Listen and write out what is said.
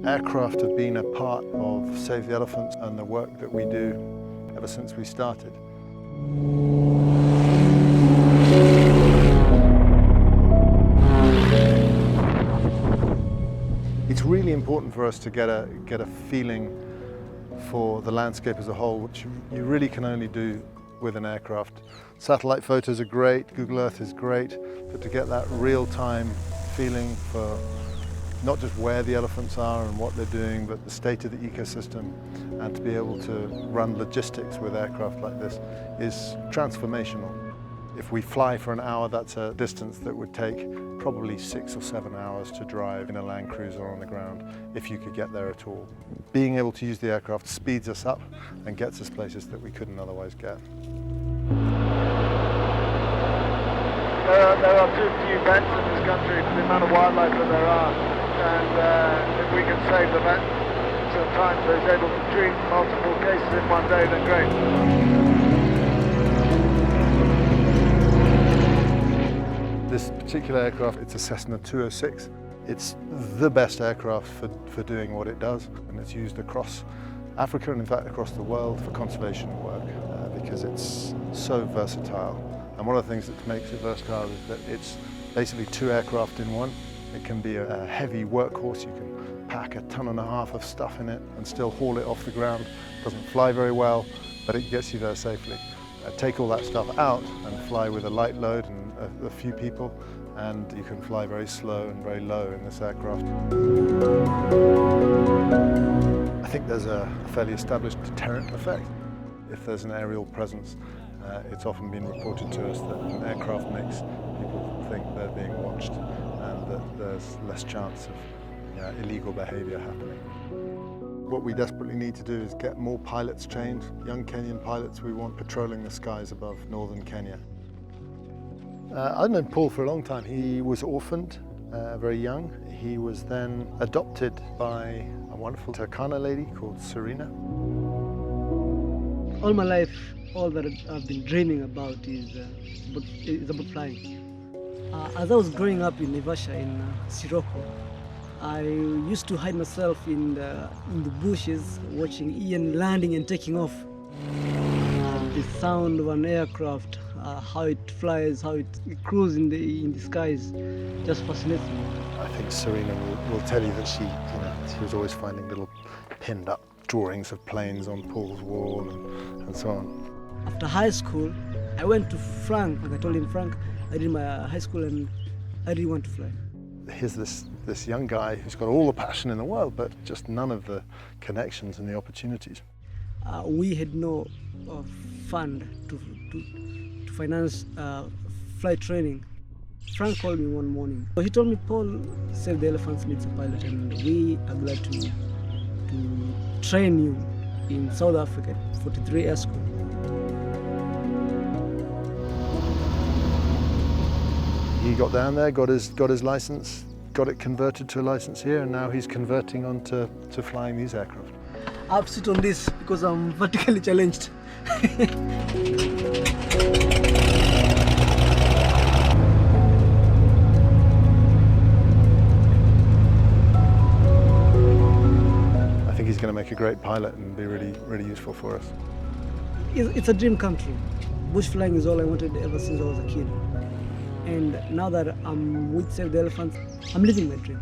Aircraft have been a part of Save the Elephants and the work that we do ever since we started. It's really important for us to get a feeling for the landscape as a whole, which you really can only do with an aircraft. Satellite photos are great, Google Earth is great, but to get that real-time feeling for not just where the elephants are and what they're doing, but the state of the ecosystem, and to be able to run logistics with aircraft like this is transformational. If we fly for an hour, that's a distance that would take probably 6 or 7 hours to drive in a Land Cruiser on the ground, if you could get there at all. Being able to use the aircraft speeds us up and gets us places that we couldn't otherwise get. There are too few vets in this country for the amount of wildlife that there are, and if we can save the vet to a time that is able to treat multiple cases in one day, then great. This particular aircraft, it's a Cessna 206. It's the best aircraft for doing what it does, and it's used across Africa and in fact across the world for conservation work because it's so versatile. And one of the things that makes it versatile is that it's basically 2 aircraft in one. It can be a heavy workhorse. You can pack 1.5 tons of stuff in it and still haul it off the ground. It doesn't fly very well, but it gets you there safely. Take all that stuff out and fly with a light load and a few people, and you can fly very slow and very low in this aircraft. I think there's a fairly established deterrent effect. If there's an aerial presence, it's often been reported to us that an aircraft makes people think they're being watched and that there's less chance of illegal behaviour happening. What we desperately need to do is get more pilots trained, young Kenyan pilots we want patrolling the skies above northern Kenya. I've known Paul for a long time. He was orphaned very young. He was then adopted by a wonderful Turkana lady called Serena. All my life, all that I've been dreaming about is about flying. As I was growing up in Naivasha in Sirocco, I used to hide myself in the bushes, watching Ian landing and taking off. The sound of an aircraft, how it flies, how it cruises in the skies, just fascinates me. I think Serena will tell you that she was always finding little pinned up drawings of planes on Paul's wall and so on. After high school, I went to Frank, like I told him, Frank, I did my high school and I really want to fly. Here's this young guy who's got all the passion in the world, but just none of the connections and the opportunities. We had no fund to finance flight training. Frank called me one morning. He told me, Paul, Save the Elephants needs a pilot, and we are glad to train you in South Africa, 43 Air School. He got down there, got his license, got it converted to a license here, and now he's converting on to flying these aircraft. I've sit on this because I'm vertically challenged. I think he's going to make a great pilot and be really, really useful for us. It's a dream come true. Bush flying is all I wanted ever since I was a kid. And now that I'm with Save the Elephants, I'm living my dream.